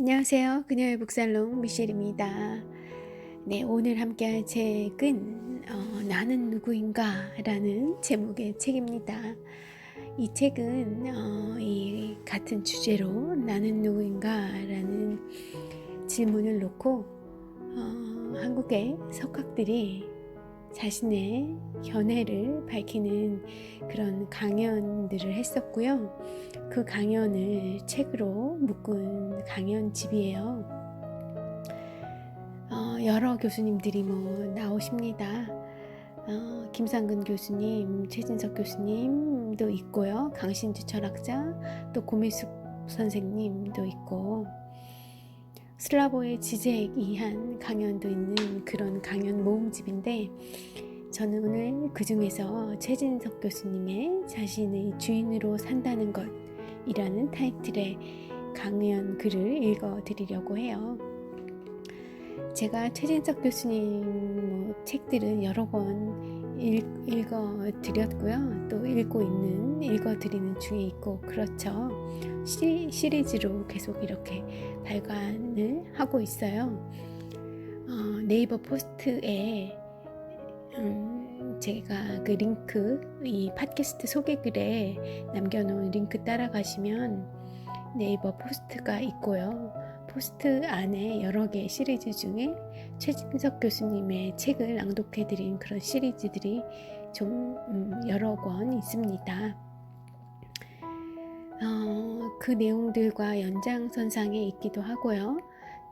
안녕하세요. 그녀의 북살롱 미셸입니다. 네, 오늘 함께할 책은 나는 누구인가 라는 제목의 책입니다. 이 책은 이 같은 주제로 나는 누구인가 라는 질문을 놓고 한국의 석학들이 자신의 견해를 밝히는 그런 강연들을 했었고요. 그 강연을 책으로 묶은 강연집이에요. 여러 교수님들이 나오십니다. 김상근 교수님, 최진석 교수님도 있고요. 강신주 철학자, 또 고미숙 선생님도 있고, 슬라보의 지재이한 강연도 있는 그런 강연 모음집인데, 저는 오늘 그 중에서 최진석 교수님의 자신의 주인으로 산다는 것이라는 타이틀의 강연 글을 읽어드리려고 해요. 제가 최진석 교수님 책들은 여러 번 읽어드렸고요. 또 읽어드리는 중에 있고 그렇죠. 시리즈로 계속 이렇게 발간을 하고 있어요. 네이버 포스트에 제가 그 링크, 이 팟캐스트 소개글에 남겨놓은 링크 따라가시면 네이버 포스트가 있고요. 포스트 안에 여러 개의 시리즈 중에 최진석 교수님의 책을 낭독해드린 그런 시리즈들이 좀 여러 권 있습니다. 그 내용들과 연장선상에 있기도 하고요.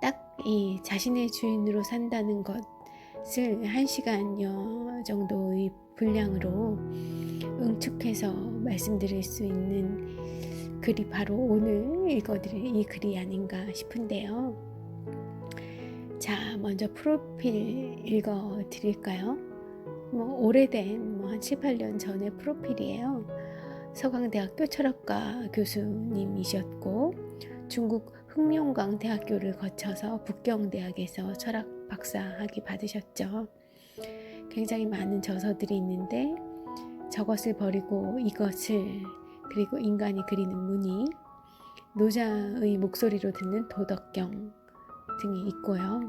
딱 이 자신의 주인으로 산다는 것을 1시간여 정도의 분량으로 응축해서 말씀드릴 수 있는 글이 바로 오늘 읽어드릴 이 글이 아닌가 싶은데요. 자, 먼저 프로필 읽어드릴까요? 오래된 한 7, 8년 전의 프로필이에요. 서강대학교 철학과 교수님이셨고 중국 흑룡강 대학교를 거쳐서 북경대학에서 철학 박사학위 받으셨죠. 굉장히 많은 저서들이 있는데 저것을 버리고 이것을, 그리고 인간이 그리는 무늬, 노자의 목소리로 듣는 도덕경 등이 있고요.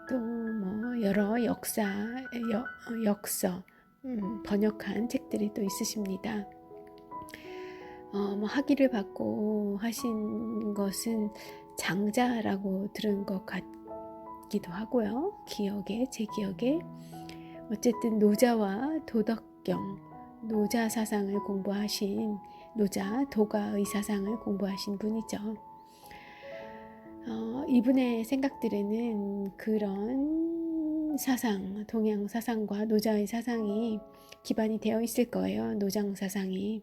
또 여러 역서 번역한 책들이 또 있으십니다. 학위를 받고 하신 것은 장자라고 들은 것 같기도 하고요. 제 기억에 어쨌든 노자와 도덕경, 노자 사상을 공부하신, 노자 도가의 사상을 공부하신 분이죠. 이분의 생각들에는 그런 사상, 동양 사상과 노자의 사상이 기반이 되어 있을 거예요. 노장 사상이.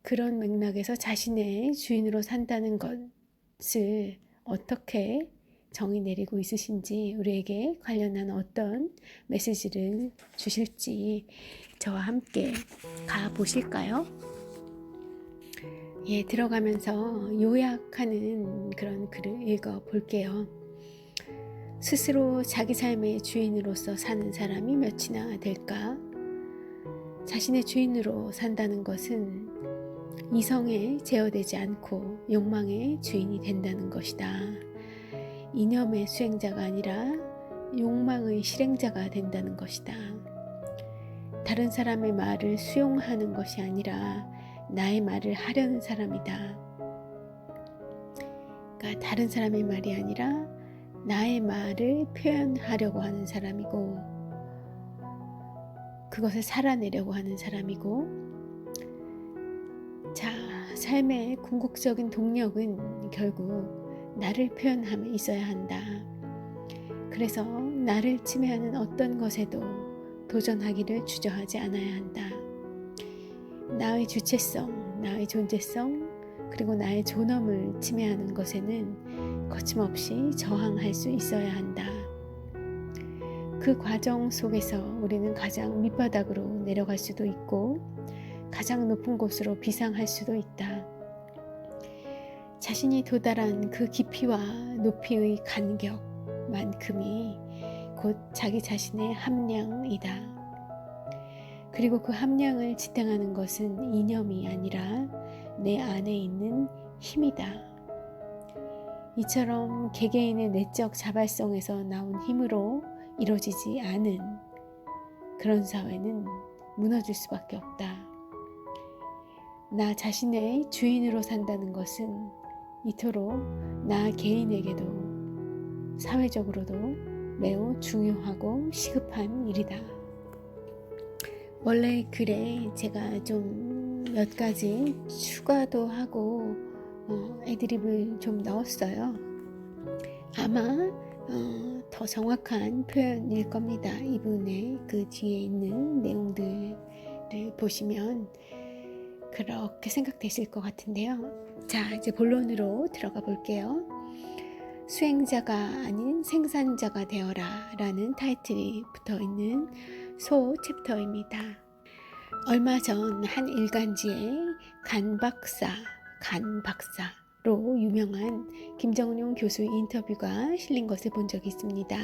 그런 맥락에서 자신의 주인으로 산다는 것을 어떻게 정의 내리고 있으신지, 우리에게 관련한 어떤 메시지를 주실지 저와 함께 가보실까요? 예, 들어가면서 요약하는 그런 글을 읽어볼게요. 스스로 자기 삶의 주인으로서 사는 사람이 몇이나 될까? 자신의 주인으로 산다는 것은 이성에 제어되지 않고 욕망의 주인이 된다는 것이다. 이념의 수행자가 아니라 욕망의 실행자가 된다는 것이다. 다른 사람의 말을 수용하는 것이 아니라 나의 말을 하려는 사람이다. 그러니까 다른 사람의 말이 아니라 나의 말을 표현하려고 하는 사람이고, 그것을 살아내려고 하는 사람이고, 자, 삶의 궁극적인 동력은 결국 나를 표현함에 있어야 한다. 그래서 나를 침해하는 어떤 것에도 도전하기를 주저하지 않아야 한다. 나의 주체성, 나의 존재성, 그리고 나의 존엄을 침해하는 것에는 거침없이 저항할 수 있어야 한다. 그 과정 속에서 우리는 가장 밑바닥으로 내려갈 수도 있고 가장 높은 곳으로 비상할 수도 있다. 자신이 도달한 그 깊이와 높이의 간격만큼이 곧 자기 자신의 함량이다. 그리고 그 함량을 지탱하는 것은 이념이 아니라 내 안에 있는 힘이다. 이처럼 개개인의 내적 자발성에서 나온 힘으로 이루어지지 않은 그런 사회는 무너질 수밖에 없다. 나 자신의 주인으로 산다는 것은 이토록 나 개인에게도 사회적으로도 매우 중요하고 시급한 일이다. 원래 글에 제가 좀 몇 가지 추가도 하고 애드립을 좀 넣었어요. 아마 더 정확한 표현일 겁니다. 이분의 그 뒤에 있는 내용들을 보시면 그렇게 생각되실 것 같은데요. 자, 이제 본론으로 들어가 볼게요. 수행자가 아닌 생산자가 되어라 라는 타이틀이 붙어 있는 소 챕터입니다. 얼마 전 한 일간지에 간박사로 유명한 김정용 교수 인터뷰가 실린 것을 본 적이 있습니다.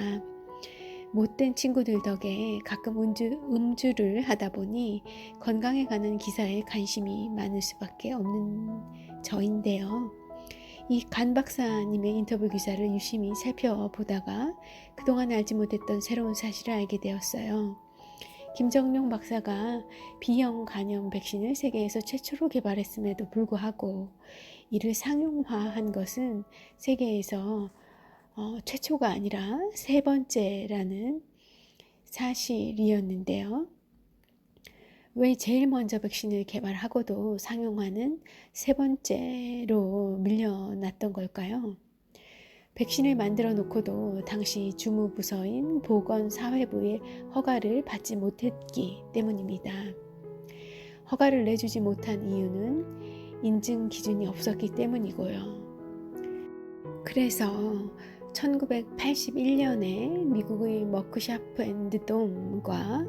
못된 친구들 덕에 가끔 음주를 하다 보니 건강에 관한 기사에 관심이 많을 수밖에 없는 저인데요. 이 간 박사님의 인터뷰 기사를 유심히 살펴보다가 그동안 알지 못했던 새로운 사실을 알게 되었어요. 김정용 박사가 B형 간염 백신을 세계에서 최초로 개발했음에도 불구하고 이를 상용화한 것은 세계에서 최초가 아니라 세 번째라는 사실이었는데요. 왜 제일 먼저 백신을 개발하고도 상용화는 세 번째로 밀려났던 걸까요? 백신을 만들어 놓고도 당시 주무부서인 보건사회부의 허가를 받지 못했기 때문입니다. 허가를 내주지 못한 이유는 인증 기준이 없었기 때문이고요. 그래서 1981년에 미국의 머크샤프 앤드 돔과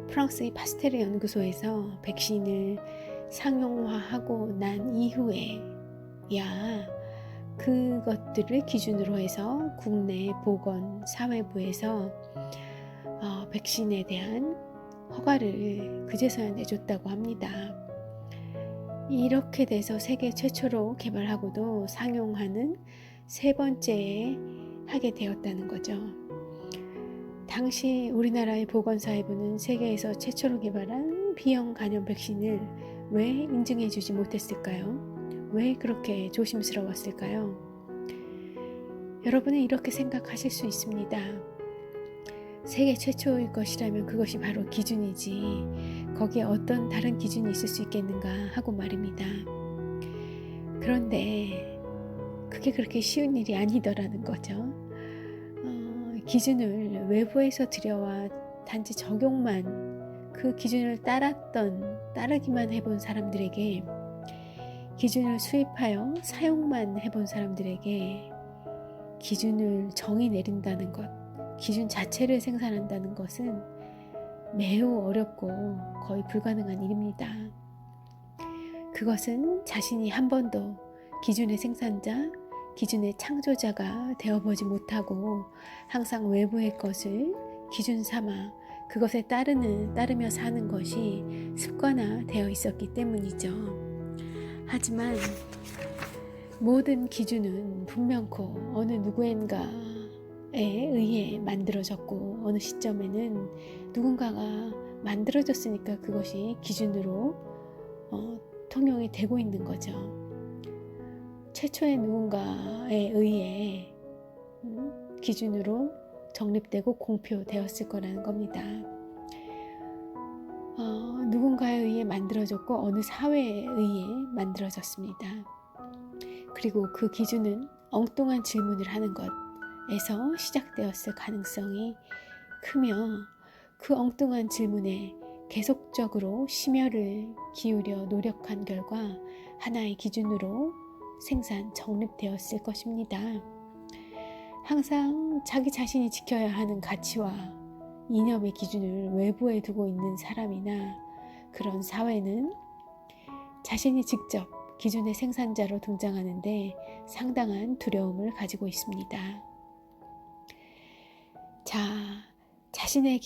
프랑스의 파스테르 연구소에서 백신을 상용화하고 난 이후에야 그것들을 기준으로 해서 국내 보건사회부에서 백신에 대한 허가를 그제서야 내줬다고 합니다. 이렇게 돼서 세계 최초로 개발하고도 상용하는 세 번째에 하게 되었다는 거죠. 당시 우리나라의 보건사회부는 세계에서 최초로 개발한 B형 간염 백신을 왜 인증해주지 못했을까요? 왜 그렇게 조심스러웠을까요? 여러분은 이렇게 생각하실 수 있습니다. 세계 최초일 것이라면 그것이 바로 기준이지 거기에 어떤 다른 기준이 있을 수 있겠는가 하고 말입니다. 그런데 그게 그렇게 쉬운 일이 아니더라는 거죠. 기준을 외부에서 들여와 단지 적용만 그 기준을 따르기만 해본 사람들에게 기준을 수입하여 사용만 해본 사람들에게 기준을 정의 내린다는 것, 기준 자체를 생산한다는 것은 매우 어렵고 거의 불가능한 일입니다. 그것은 자신이 한 번도 기준의 생산자, 기준의 창조자가 되어보지 못하고 항상 외부의 것을 기준 삼아 그것에 따르며 사는 것이 습관화되어 있었기 때문이죠. 하지만 모든 기준은 분명코 어느 누구인가에 의해 만들어졌고 어느 시점에는 누군가가 만들어졌으니까 그것이 기준으로 통용이 되고 있는 거죠. 최초의 누군가에 의해 기준으로 정립되고 공표되었을 거라는 겁니다. 누군가에 의해 만들어졌고 어느 사회에 의해 만들어졌습니다. 그리고 그 기준은 엉뚱한 질문을 하는 것에서 시작되었을 가능성이 크며 그 엉뚱한 질문에 계속적으로 심혈을 기울여 노력한 결과 하나의 기준으로 정립되었을 것입니다. 항상 자기 자신이 지켜야 하는 가치와 이념의 기준을 외부에 두고 있는 사람이나 그런 사회는 자신이 직접 기준의 생산자로 등장하는데 상당한 두려움을 가지고 있습니다. 자, 자신의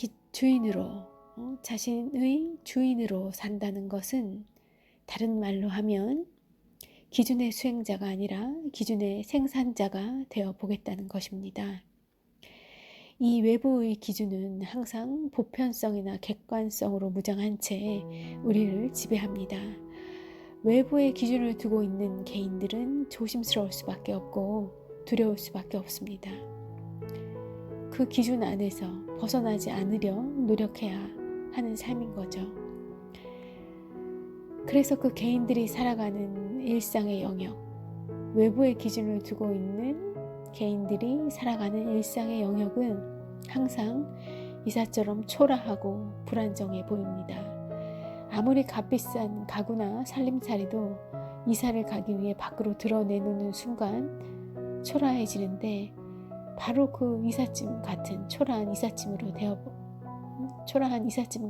자신의 주인으로 산다는 것은 다른 말로 하면 기준의 수행자가 아니라 기준의 생산자가 되어 보겠다는 것입니다. 이 외부의 기준은 항상 보편성이나 객관성으로 무장한 채 우리를 지배합니다. 외부의 기준을 두고 있는 개인들은 조심스러울 수밖에 없고 두려울 수밖에 없습니다. 그 기준 안에서 벗어나지 않으려 노력해야 하는 삶인 거죠. 그래서 그 개인들이 살아가는 일상의 영역, 외부의 기준을 두고 있는 개인들이 살아가는 일상의 영역은 항상 이사처럼 초라하고 불안정해 보입니다. 아무리 값비싼 가구나 살림살이도 이사를 가기 위해 밖으로 드러내놓는 순간 초라해지는데, 바로 그 이삿짐 같은 초라한 이삿짐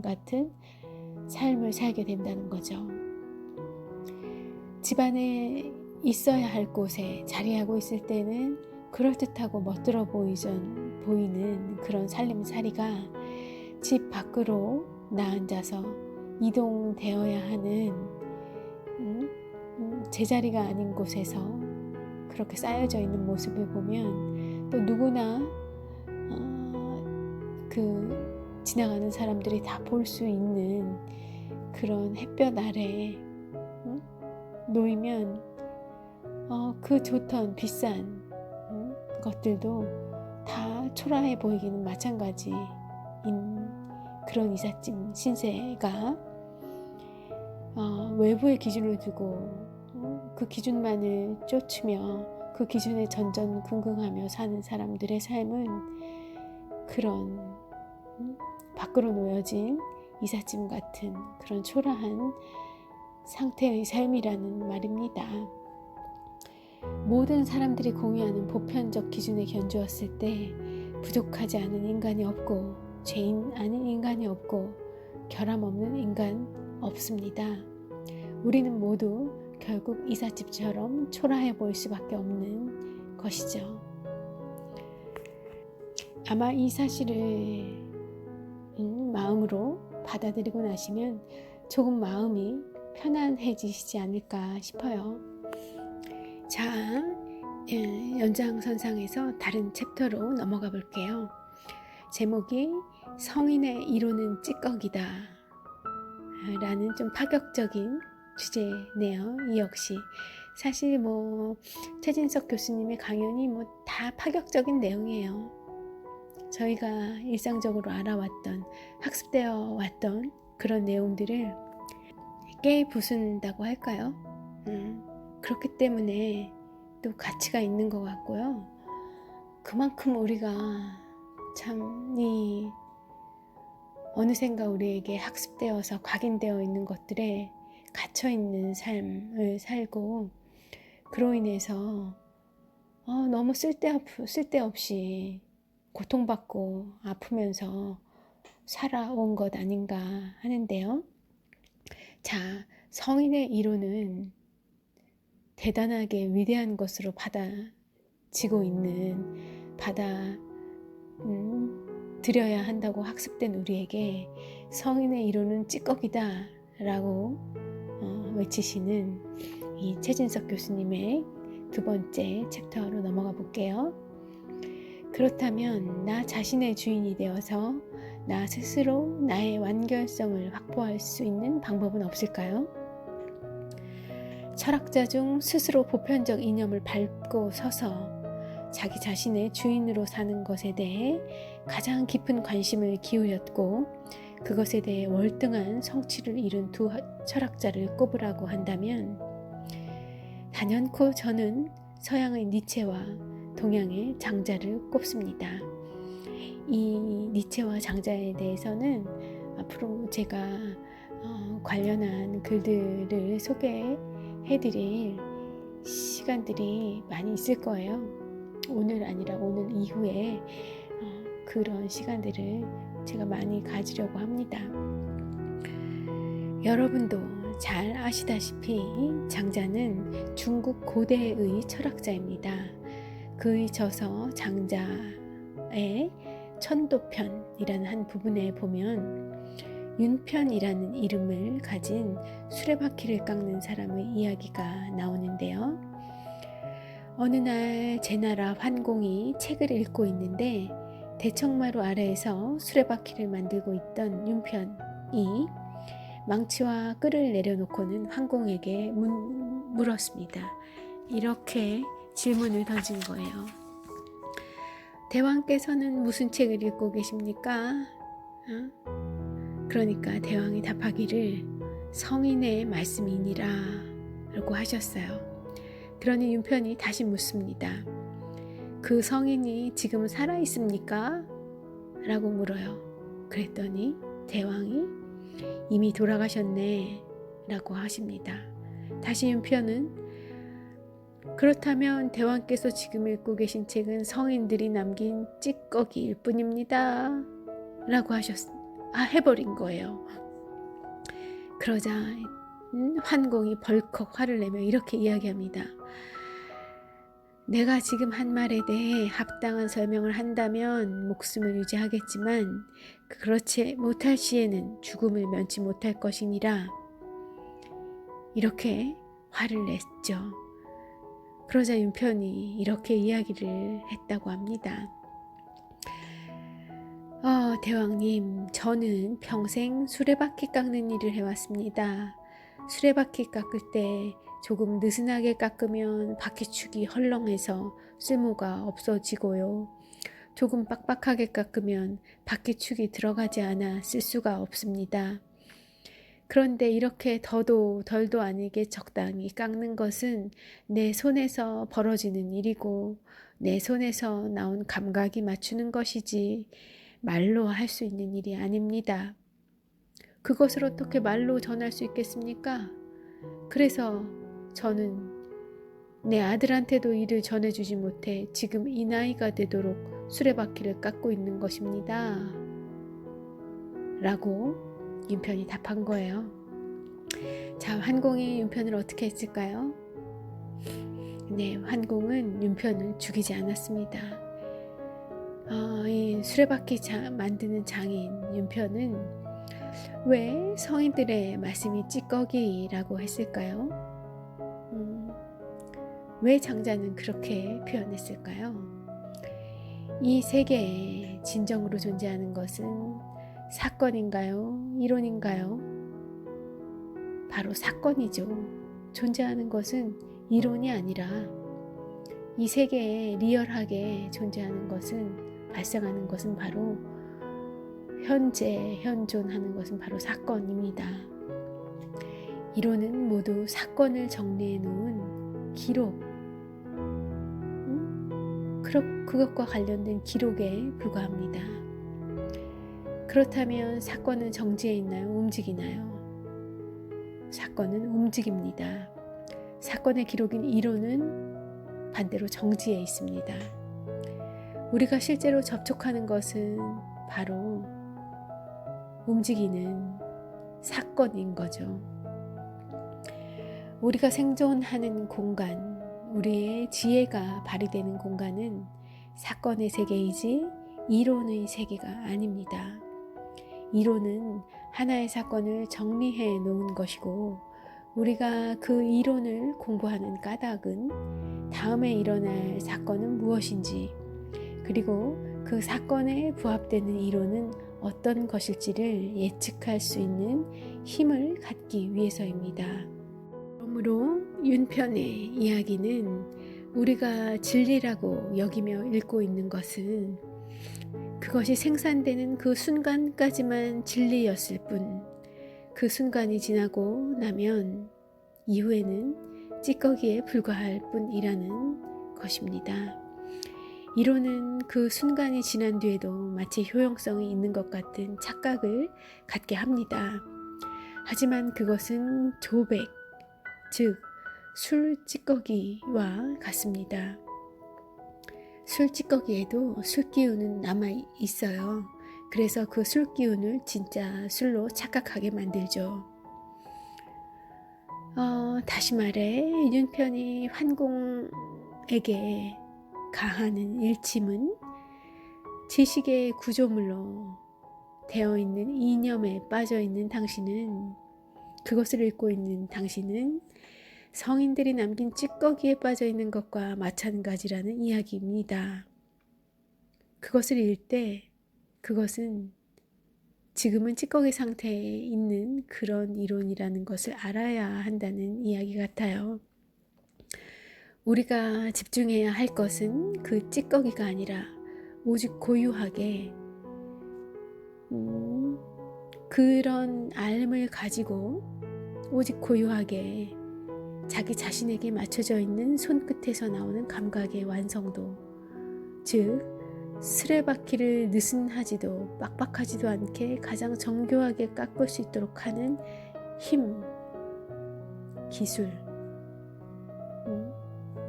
같은 삶을 살게 된다는 거죠. 집안에 있어야 할 곳에 자리하고 있을 때는 그럴듯하고 멋들어 보이는 그런 살림살이가 집 밖으로 나앉아서 이동되어야 하는 제자리가 아닌 곳에서 그렇게 쌓여져 있는 모습을 보면 또 누구나 그 지나가는 사람들이 다 볼 수 있는 그런 햇볕 아래 놓이면 그 좋던 비싼 것들도 다 초라해 보이기는 마찬가지인 그런 이삿짐 신세가 외부의 기준을 두고 그 기준만을 쫓으며 그 기준에 전전긍긍하며 사는 사람들의 삶은 그런 밖으로 놓여진 이삿짐 같은 그런 초라한 상태의 삶이라는 말입니다. 모든 사람들이 공유하는 보편적 기준에 견주었을 때 부족하지 않은 인간이 없고 죄인 아닌 인간이 없고 결함 없는 인간 없습니다. 우리는 모두 결국 이삿짐처럼 초라해 보일 수밖에 없는 것이죠. 아마 이 사실을 마음으로 받아들이고 나시면 조금 마음이 편안해지시지 않을까 싶어요. 자, 연장선상에서 다른 챕터로 넘어가 볼게요. 제목이 성인의 이론은 찌꺼기다 라는 좀 파격적인 주제네요. 이 역시 사실 최진석 교수님의 강연이 다 파격적인 내용이에요. 저희가 일상적으로 알아왔던, 학습되어 왔던 그런 내용들을 깨부순다고 할까요? 그렇기 때문에 또 가치가 있는 것 같고요. 그만큼 우리가 참 어느샌가 우리에게 학습되어서 각인되어 있는 것들에 갇혀있는 삶을 살고, 그로 인해서 너무 쓸데없이 고통받고 아프면서 살아온 것 아닌가 하는데요. 자, 성인의 이론은 대단하게 위대한 것으로 받아지고 있는, 드려야 한다고 학습된 우리에게 성인의 이론은 찌꺼기다 라고 외치시는 이 최진석 교수님의 두 번째 챕터로 넘어가 볼게요. 그렇다면 나 자신의 주인이 되어서 나 스스로 나의 완결성을 확보할 수 있는 방법은 없을까요? 철학자 중 스스로 보편적 이념을 밟고 서서 자기 자신의 주인으로 사는 것에 대해 가장 깊은 관심을 기울였고, 그것에 대해 월등한 성취를 이룬 두 철학자를 꼽으라고 한다면 단연코 저는 서양의 니체와 동양의 장자를 꼽습니다. 이 니체와 장자에 대해서는 앞으로 제가 관련한 글들을 소개해드릴 시간들이 많이 있을 거예요. 오늘 아니라 오늘 이후에 그런 시간들을 제가 많이 가지려고 합니다. 여러분도 잘 아시다시피 장자는 중국 고대의 철학자입니다. 그의 저서 장자의 천도편이라는 한 부분에 보면 윤편이라는 이름을 가진 수레바퀴를 깎는 사람의 이야기가 나오는데요. 어느 날 제나라 환공이 책을 읽고 있는데 대청마루 아래에서 수레바퀴를 만들고 있던 윤편이 망치와 끈을 내려놓고는 환공에게 물었습니다. 이렇게 질문을 던진 거예요. 대왕께서는 무슨 책을 읽고 계십니까? 그러니까 대왕이 답하기를 성인의 말씀이니라 라고 하셨어요. 그러니 윤편이 다시 묻습니다. 그 성인이 지금 살아 있습니까? 라고 물어요. 그랬더니 대왕이 이미 돌아가셨네 라고 하십니다. 다시 윤편은 그렇다면 대왕께서 지금 읽고 계신 책은 성인들이 남긴 찌꺼기일 뿐입니다 라고 해버린 거예요. 그러자 환공이 벌컥 화를 내며 이렇게 이야기합니다. 내가 지금 한 말에 대해 합당한 설명을 한다면 목숨을 유지하겠지만 그렇지 못할 시에는 죽음을 면치 못할 것이니라. 이렇게 화를 냈죠. 그러자 윤편이 이렇게 이야기를 했다고 합니다. 대왕님, 저는 평생 수레바퀴 깎는 일을 해왔습니다. 수레바퀴 깎을 때 조금 느슨하게 깎으면 바퀴축이 헐렁해서 쓸모가 없어지고요. 조금 빡빡하게 깎으면 바퀴축이 들어가지 않아 쓸 수가 없습니다. 그런데 이렇게 더도 덜도 아니게 적당히 깎는 것은 내 손에서 벌어지는 일이고 내 손에서 나온 감각이 맞추는 것이지 말로 할 수 있는 일이 아닙니다. 그것을 어떻게 말로 전할 수 있겠습니까? 그래서 저는 내 아들한테도 이를 전해주지 못해 지금 이 나이가 되도록 수레바퀴를 깎고 있는 것입니다. 라고 윤편이 답한 거예요. 자, 환공이 윤편을 어떻게 했을까요? 네, 환공은 윤편을 죽이지 않았습니다. 이 수레바퀴 만드는 장인 윤편은 왜 성인들의 말씀이 찌꺼기라고 했을까요? 왜 장자는 그렇게 표현했을까요? 이 세계에 진정으로 존재하는 것은 사건인가요? 이론인가요? 바로 사건이죠. 존재하는 것은 이론이 아니라 이 세계에 리얼하게 존재하는 것은 발생하는 것은 바로 현재 현존하는 것은 바로 사건입니다. 이론은 모두 사건을 정리해 놓은 기록, 그것과 관련된 기록에 불과합니다. 그렇다면 사건은 정지해 있나요? 움직이나요? 사건은 움직입니다. 사건의 기록인 이론은 반대로 정지해 있습니다. 우리가 실제로 접촉하는 것은 바로 움직이는 사건인 거죠. 우리가 생존하는 공간, 우리의 지혜가 발휘되는 공간은 사건의 세계이지 이론의 세계가 아닙니다. 이론은 하나의 사건을 정리해 놓은 것이고 우리가 그 이론을 공부하는 까닭은 다음에 일어날 사건은 무엇인지 그리고 그 사건에 부합되는 이론은 어떤 것일지를 예측할 수 있는 힘을 갖기 위해서입니다. 그러므로 윤편의 이야기는 우리가 진리라고 여기며 읽고 있는 것은 그것이 생산되는 그 순간까지만 진리였을 뿐, 그 순간이 지나고 나면 이후에는 찌꺼기에 불과할 뿐이라는 것입니다. 이론은 그 순간이 지난 뒤에도 마치 효용성이 있는 것 같은 착각을 갖게 합니다. 하지만 그것은 조백, 즉 술 찌꺼기와 같습니다. 술 찌꺼기에도 술 기운은 남아 있어요. 그래서 그 술 기운을 진짜 술로 착각하게 만들죠. 다시 말해 윤편이 환공에게 가하는 일침은 지식의 구조물로 되어 있는 이념에 빠져 있는 당신은, 그것을 읽고 있는 당신은 성인들이 남긴 찌꺼기에 빠져 있는 것과 마찬가지라는 이야기입니다. 그것을 읽을 때 그것은 지금은 찌꺼기 상태에 있는 그런 이론이라는 것을 알아야 한다는 이야기 같아요. 우리가 집중해야 할 것은 그 찌꺼기가 아니라 오직 고유하게 그런 알을 가지고 오직 고유하게 자기 자신에게 맞춰져 있는 손끝에서 나오는 감각의 완성도, 즉 수레바퀴를 느슨하지도 빡빡하지도 않게 가장 정교하게 깎을 수 있도록 하는 힘, 기술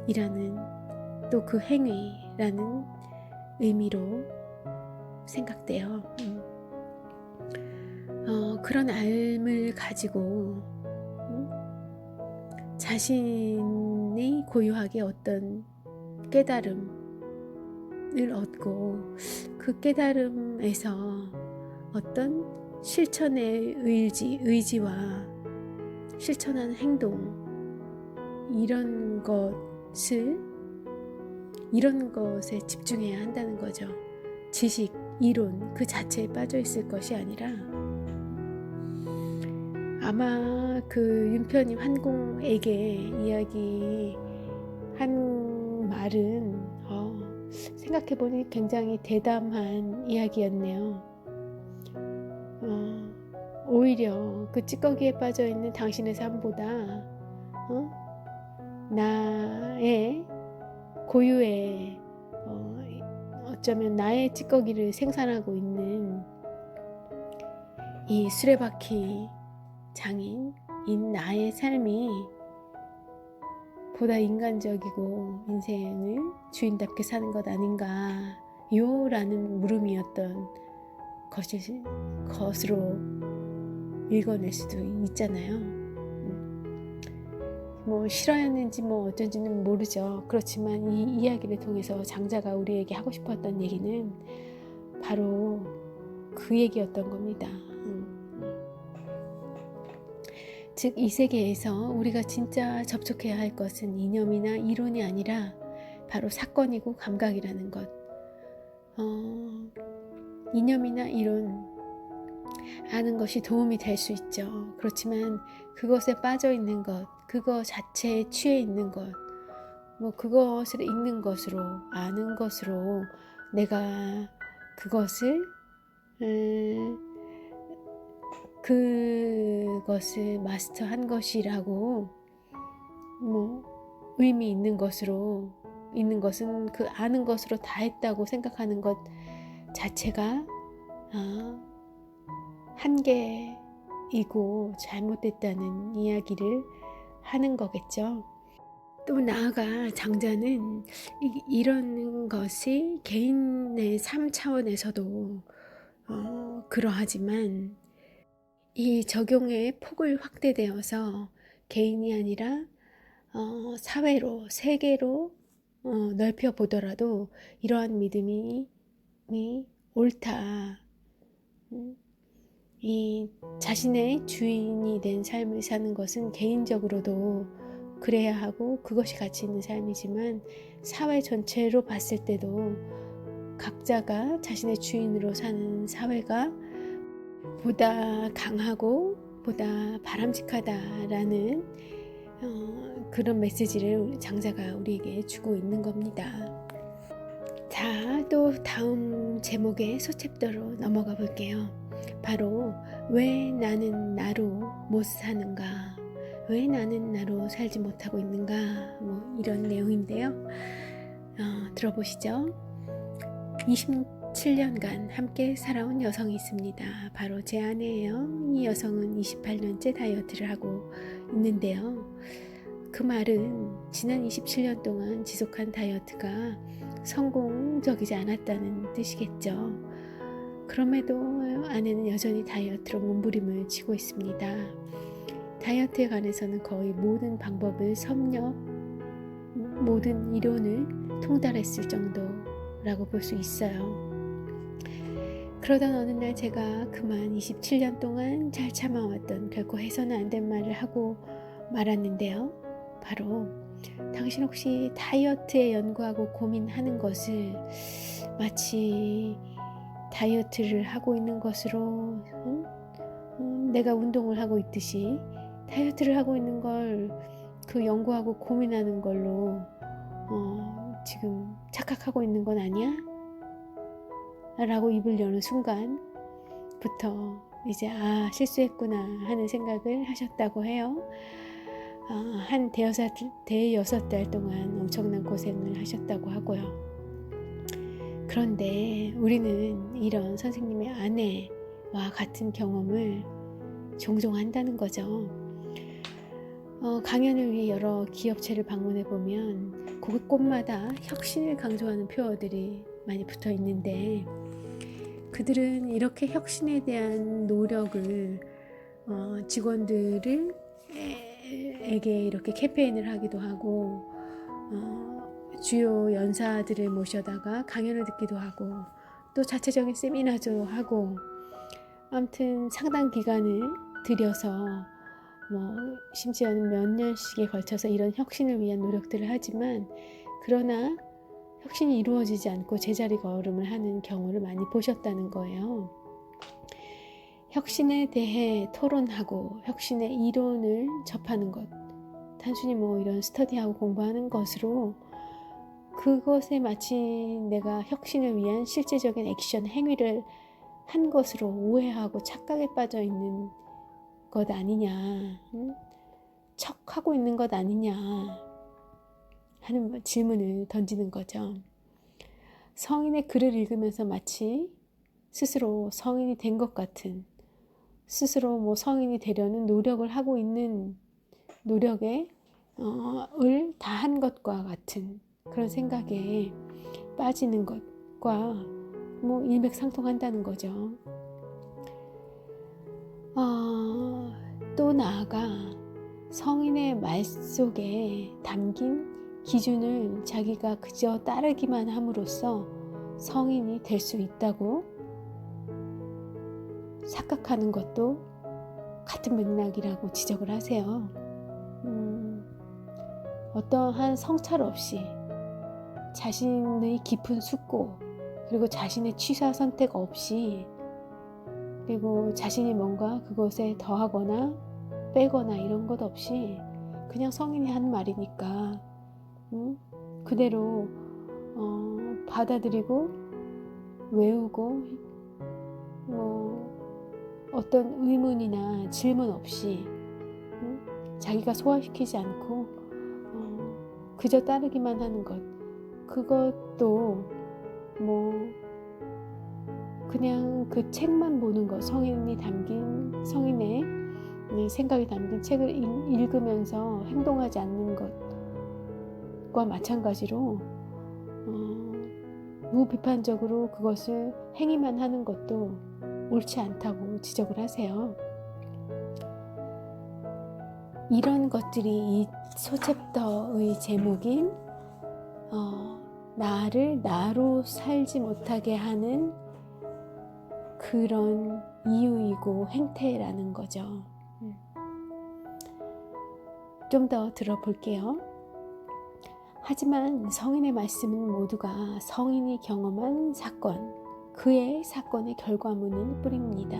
이라는, 또 그 행위라는 의미로 생각돼요. 그런 알을 가지고 자신이 고유하게 어떤 깨달음을 얻고, 그 깨달음에서 어떤 실천의 의지와 실천하는 행동, 이런 것에 집중해야 한다는 거죠. 지식, 이론 그 자체에 빠져 있을 것이 아니라, 아마 그 윤편이 환공에게 이야기한 말은 생각해보니 굉장히 대담한 이야기였네요. 오히려 그 찌꺼기에 빠져있는 당신의 삶보다 나의 고유의 어쩌면 나의 찌꺼기를 생산하고 있는 이 수레바퀴 장인인 나의 삶이 보다 인간적이고 인생을 주인답게 사는 것 아닌가요? 라는 물음이었던 것으로 읽어낼 수도 있잖아요. 뭐 실화였는지 뭐 어쩐지는 모르죠. 그렇지만 이 이야기를 통해서 장자가 우리에게 하고 싶었던 얘기는 바로 그 얘기였던 겁니다. 즉 이 세계에서 우리가 진짜 접촉해야 할 것은 이념이나 이론이 아니라 바로 사건이고 감각이라는 것. 이념이나 이론 아는 것이 도움이 될 수 있죠. 그렇지만 그것에 빠져 있는 것, 그거 자체에 취해 있는 것, 뭐 그것을 읽는 것으로, 아는 것으로 내가 그것을 마스터한 것이라고 뭐 의미 있는 것으로, 있는 것은 그 아는 것으로 다 했다고 생각하는 것 자체가 한계이고 잘못됐다는 이야기를 하는 거겠죠. 또 나아가 장자는 이런 것이 개인의 삶 차원에서도 그러하지만 이 적용의 폭을 확대되어서 개인이 아니라 사회로, 세계로 넓혀 보더라도 이러한 믿음이 옳다. 이 자신의 주인이 된 삶을 사는 것은 개인적으로도 그래야 하고 그것이 가치 있는 삶이지만 사회 전체로 봤을 때도 각자가 자신의 주인으로 사는 사회가 보다 강하고 보다 바람직하다라는 그런 메시지를 장자가 우리에게 주고 있는 겁니다. 자, 또 다음 제목의 소챕터로 넘어가 볼게요. 바로 왜 나는 나로 못 사는가, 왜 나는 나로 살지 못하고 있는가, 뭐 이런 내용인데요. 들어보시죠. 27년간 함께 살아온 여성이 있습니다. 바로 제 아내예요. 이 여성은 28년째 다이어트를 하고 있는데요. 그 말은 지난 27년 동안 지속한 다이어트가 성공적이지 않았다는 뜻이겠죠. 그럼에도 아내는 여전히 다이어트로 몸부림을 치고 있습니다. 다이어트에 관해서는 거의 모든 방법을 모든 이론을 통달했을 정도라고 볼 수 있어요. 그러던 어느 날 제가 그만 27년 동안 잘 참아왔던 결코 해서는 안 된 말을 하고 말았는데요. 바로 당신 혹시 다이어트에 연구하고 고민하는 것을 마치 다이어트를 하고 있는 것으로 내가 운동을 하고 있듯이 다이어트를 하고 있는 걸 그 연구하고 고민하는 걸로 지금 착각하고 있는 건 아니야? 라고 입을 여는 순간부터 이제 실수했구나 하는 생각을 하셨다고 해요. 한 대여섯 달 동안 엄청난 고생을 하셨다고 하고요. 그런데 우리는 이런 선생님의 아내와 같은 경험을 종종 한다는 거죠. 강연을 위해 여러 기업체를 방문해 보면 곳곳마다 혁신을 강조하는 표어들이 많이 붙어 있는데, 그들은 이렇게 혁신에 대한 노력을 직원들에게 이렇게 캠페인을 하기도 하고 주요 연사들을 모셔다가 강연을 듣기도 하고 또 자체적인 세미나도 하고, 아무튼 상당 기간을 들여서 심지어는 몇 년씩에 걸쳐서 이런 혁신을 위한 노력들을 하지만, 그러나 혁신이 이루어지지 않고 제자리 걸음을 하는 경우를 많이 보셨다는 거예요. 혁신에 대해 토론하고 혁신의 이론을 접하는 것, 단순히 이런 스터디하고 공부하는 것으로 그것에 마치 내가 혁신을 위한 실제적인 액션 행위를 한 것으로 오해하고 착각에 빠져 있는 것 아니냐, 척하고 있는 것 아니냐 하는 질문을 던지는 거죠. 성인의 글을 읽으면서 마치 스스로 성인이 된 것 같은, 스스로 성인이 되려는 노력을 하고 있는 노력에 을 다 한 것과 같은 그런 생각에 빠지는 것과 일맥상통한다는 거죠. 또 나아가 성인의 말 속에 담긴 기준을 자기가 그저 따르기만 함으로써 성인이 될 수 있다고 착각하는 것도 같은 맥락이라고 지적을 하세요. 어떠한 성찰 없이 자신의 깊은 숙고, 그리고 자신의 취사 선택 없이, 그리고 자신이 뭔가 그것에 더하거나 빼거나 이런 것 없이 그냥 성인이 한 말이니까 그대로 받아들이고 외우고 어떤 의문이나 질문 없이 자기가 소화시키지 않고 그저 따르기만 하는 것, 그것도 그냥 그 책만 보는 것, 성인의 생각이 담긴 책을 읽으면서 행동하지 않는 것과 마찬가지로 무비판적으로 그것을 행위만 하는 것도 옳지 않다고 지적을 하세요. 이런 것들이 이 소챕터의 제목인 나를 나로 살지 못하게 하는 그런 이유이고 행태라는 거죠. 좀 더 들어볼게요. 하지만 성인의 말씀은 모두가 성인이 경험한 사건, 그의 사건의 결과물일 뿐입니다.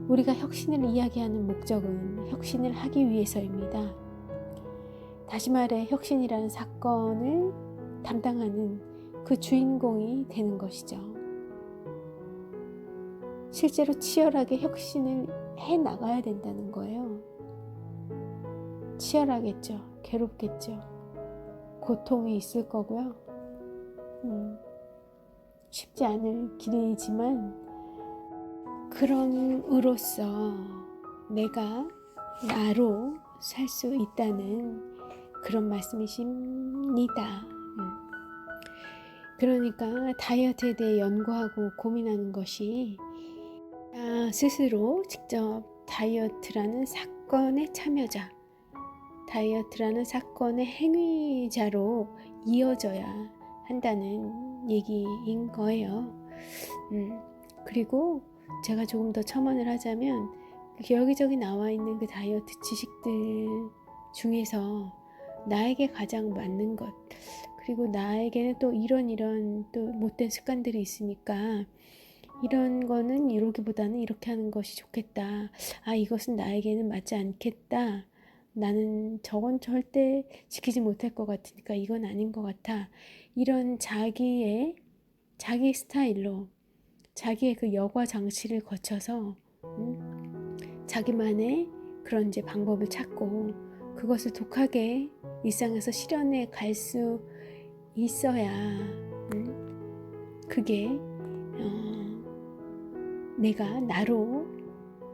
우리가 혁신을 이야기하는 목적은 혁신을 하기 위해서입니다. 다시 말해 혁신이라는 사건을 담당하는 그 주인공이 되는 것이죠. 실제로 치열하게 혁신을 해나가야 된다는 거예요. 치열하겠죠. 괴롭겠죠. 고통이 있을 거고요. 쉽지 않을 길이지만, 그럼으로써 내가 나로 살 수 있다는 그런 말씀이십니다. 그러니까 다이어트에 대해 연구하고 고민하는 것이 스스로 직접 다이어트라는 사건의 참여자, 다이어트라는 사건의 행위자로 이어져야 한다는 얘기인 거예요. 그리고 제가 조금 더 첨언을 하자면 여기저기 나와 있는 그 다이어트 지식들 중에서 나에게 가장 맞는 것, 그리고 나에게는 또 이런 또 못된 습관들이 있으니까 이런 거는 이러기보다는 이렇게 하는 것이 좋겠다. 아, 이것은 나에게는 맞지 않겠다. 나는 저건 절대 지키지 못할 것 같으니까 이건 아닌 것 같아. 이런 자기 스타일로 자기의 그 여과 장치를 거쳐서 자기만의 그런 이제 방법을 찾고 그것을 독하게 일상에서 실현해 갈 수 있어야 그게 내가 나로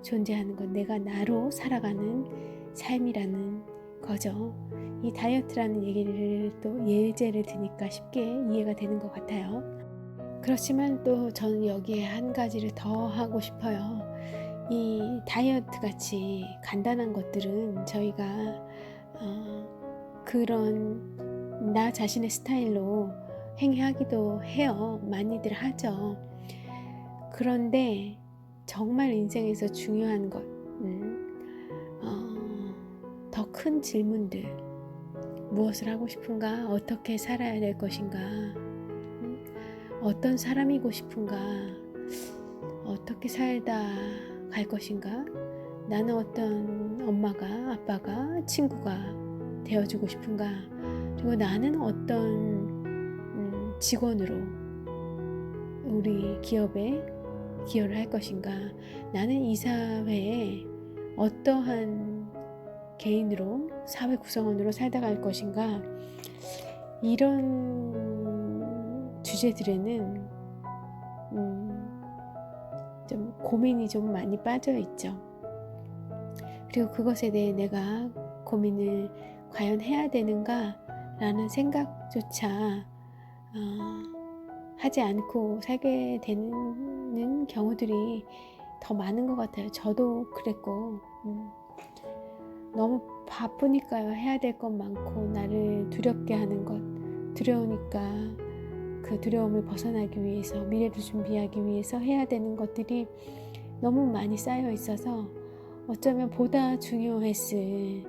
존재하는 것, 내가 나로 살아가는 삶이라는 거죠. 이 다이어트라는 얘기를 또 예제를 드니까 쉽게 이해가 되는 것 같아요. 그렇지만 또 저는 여기에 한 가지를 더 하고 싶어요. 이 다이어트 같이 간단한 것들은 저희가 그런 나 자신의 스타일로 행하기도 해요. 많이들 하죠. 그런데 정말 인생에서 중요한 것, 더 큰 질문들, 무엇을 하고 싶은가, 어떻게 살아야 될 것인가, 어떤 사람이고 싶은가, 어떻게 살다 갈 것인가, 나는 어떤 엄마가, 아빠가, 친구가 되어주고 싶은가, 그리고 나는 어떤 직원으로 우리 기업에 기여를 할 것인가, 나는 이 사회에 어떠한 개인으로 사회 구성원으로 살다 갈 것인가, 이런 주제들에는 좀 고민이 좀 많이 빠져 있죠. 그리고 그것에 대해 내가 고민을 과연 해야 되는가 라는 생각조차 하지 않고 살게 되는 경우들이 더 많은 것 같아요. 저도 그랬고 너무 바쁘니까요. 해야 될 것 많고 나를 두렵게 하는 것, 두려우니까 그 두려움을 벗어나기 위해서, 미래를 준비하기 위해서 해야 되는 것들이 너무 많이 쌓여 있어서 어쩌면 보다 중요했을,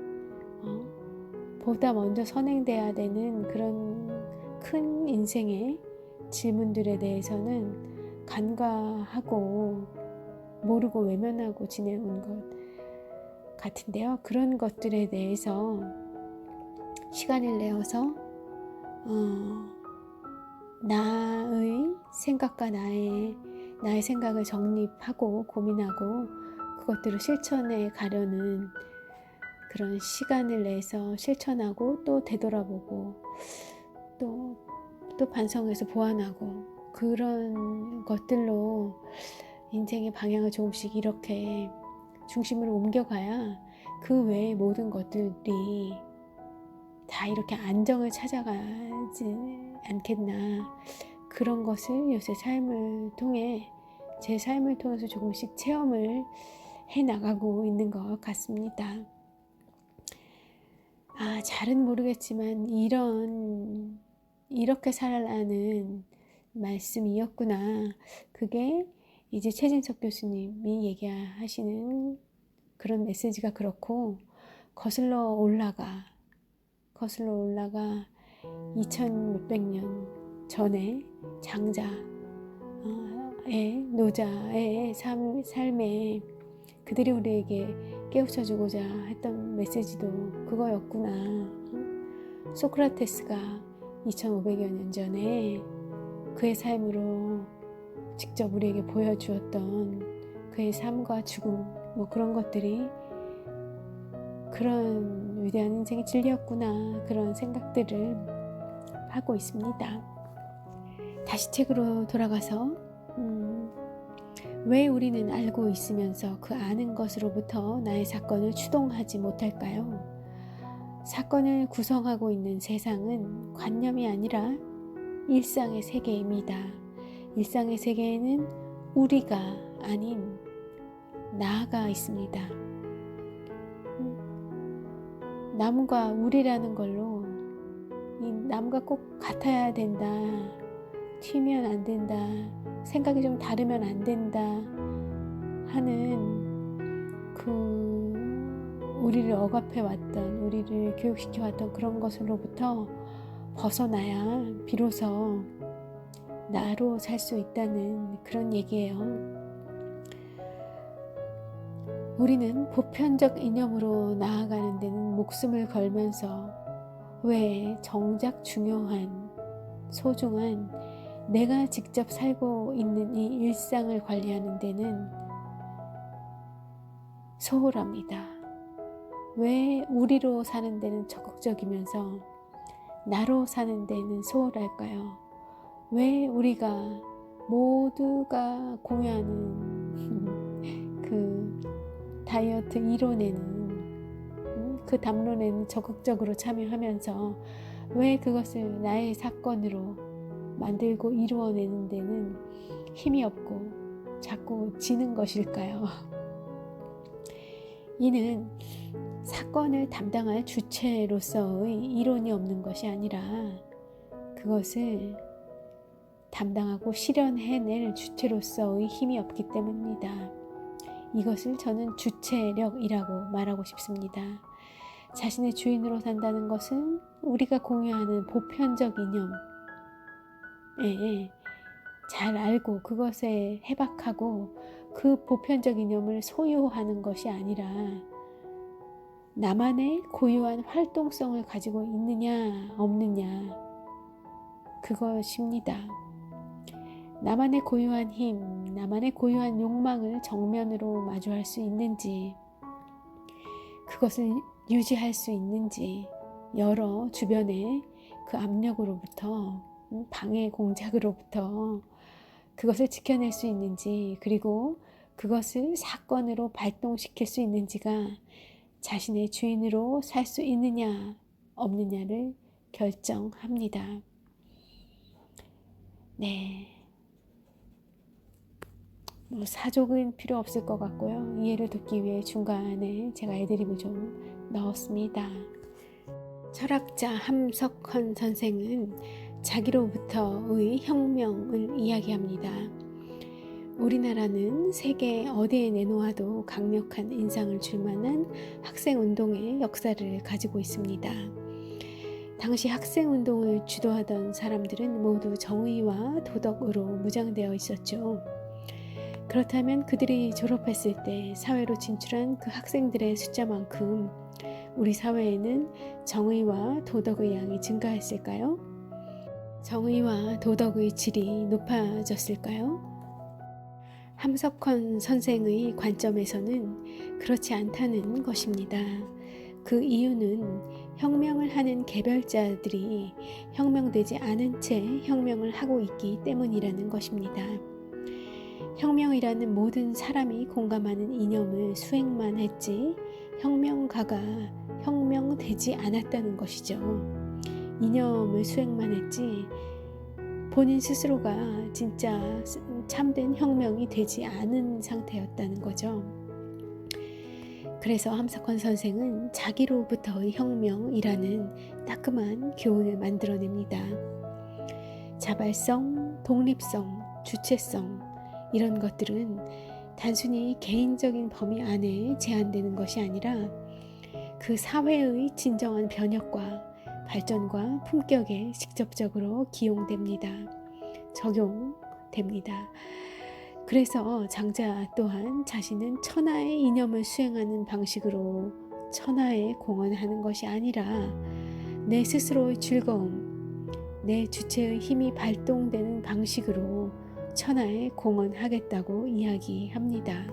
보다 먼저 선행돼야 되는 그런 큰 인생의 질문들에 대해서는 간과하고 모르고 외면하고 지내온 것 같은데요. 그런 것들에 대해서 시간을 내어서 나의 생각과 나의 생각을 정립하고 고민하고 그것들을 실천해 가려는 그런 시간을 내서 실천하고 또 되돌아보고 또 반성해서 보완하고 그런 것들로 인생의 방향을 조금씩 이렇게 중심으로 옮겨가야 그 외의 모든 것들이 다 이렇게 안정을 찾아가지 않겠나. 그런 것을 요새 제 삶을 통해서 조금씩 체험을 해나가고 있는 것 같습니다. 잘은 모르겠지만 이렇게 살아라는 말씀이었구나. 그게 이제 최진석 교수님이 얘기하시는 그런 메시지가 그렇고 거슬러 올라가 2000몇백 년 전에 장자의 노자의 삶에 그들이 우리에게 깨우쳐주고자 했던 메시지도 그거였구나. 소크라테스가 2500여 년 전에 그의 삶으로 직접 우리에게 보여주었던 그의 삶과 죽음, 그런 것들이 그런 위대한 인생의 진리였구나. 그런 생각들을 하고 있습니다. 다시 책으로 돌아가서 왜 우리는 알고 있으면서 그 아는 것으로부터 나의 사건을 추동하지 못할까요? 사건을 구성하고 있는 세상은 관념이 아니라 일상의 세계입니다. 일상의 세계에는 우리가 아닌 나가 있습니다. 남과 우리라는 걸로 이 남과 꼭 같아야 된다, 튀면 안 된다, 생각이 좀 다르면 안 된다 하는 우리를 억압해 왔던, 우리를 교육시켜 왔던 그런 것으로부터 벗어나야 비로소 나로 살 수 있다는 그런 얘기예요. 우리는 보편적 이념으로 나아가는 데는 목숨을 걸면서 왜 정작 중요한, 소중한 내가 직접 살고 있는 이 일상을 관리하는 데는 소홀합니다. 왜 우리로 사는 데는 적극적이면서 나로 사는 데는 소홀할까요? 왜 우리가 모두가 공유하는 그 다이어트 이론에는, 그 담론에는 적극적으로 참여하면서 왜 그것을 나의 사건으로 만들고 이루어내는 데는 힘이 없고 자꾸 지는 것일까요? 이는 사건을 담당할 주체로서의 이론이 없는 것이 아니라 그것을 담당하고 실현해낼 주체로서의 힘이 없기 때문입니다. 이것을 저는 주체력이라고 말하고 싶습니다. 자신의 주인으로 산다는 것은 우리가 공유하는 보편적 이념에 잘 알고 그것에 해박하고 그 보편적 이념을 소유하는 것이 아니라 나만의 고유한 활동성을 가지고 있느냐 없느냐, 그것입니다. 나만의 고유한 힘, 나만의 고유한 욕망을 정면으로 마주할 수 있는지, 그것을 유지할 수 있는지, 여러 주변의 그 압력으로부터, 방해 공작으로부터 그것을 지켜낼 수 있는지, 그리고 그것을 사건으로 발동시킬 수 있는지가 자신의 주인으로 살 수 있느냐 없느냐를 결정합니다. 네, 사족은 필요 없을 것 같고요. 이해를 돕기 위해 중간에 제가 애드립을 좀 넣었습니다. 철학자 함석헌 선생은 자기로부터의 혁명을 이야기합니다. 우리나라는 세계 어디에 내놓아도 강력한 인상을 줄 만한 학생운동의 역사를 가지고 있습니다. 당시 학생운동을 주도하던 사람들은 모두 정의와 도덕으로 무장되어 있었죠. 그렇다면 그들이 졸업했을 때 사회로 진출한 그 학생들의 숫자만큼 우리 사회에는 정의와 도덕의 양이 증가했을까요? 정의와 도덕의 질이 높아졌을까요? 함석헌 선생의 관점에서는 그렇지 않다는 것입니다. 그 이유는 혁명을 하는 개별자들이 혁명되지 않은 채 혁명을 하고 있기 때문이라는 것입니다. 혁명이라는 모든 사람이 공감하는 이념을 수행만 했지 혁명가가 혁명되지 않았다는 것이죠. 이념을 수행만 했지 본인 스스로가 진짜 참된 혁명이 되지 않은 상태였다는 거죠. 그래서 함석헌 선생은 자기로부터의 혁명이라는 따끔한 교훈을 만들어냅니다. 자발성, 독립성, 주체성, 이런 것들은 단순히 개인적인 범위 안에 제한되는 것이 아니라 그 사회의 진정한 변혁과 발전과 품격에 직접적으로 기용됩니다. 적용됩니다. 그래서 장자 또한 자신은 천하의 이념을 수행하는 방식으로 천하에 공헌하는 것이 아니라 내 스스로의 즐거움, 내 주체의 힘이 발동되는 방식으로 천하에 공헌하겠다고 이야기합니다.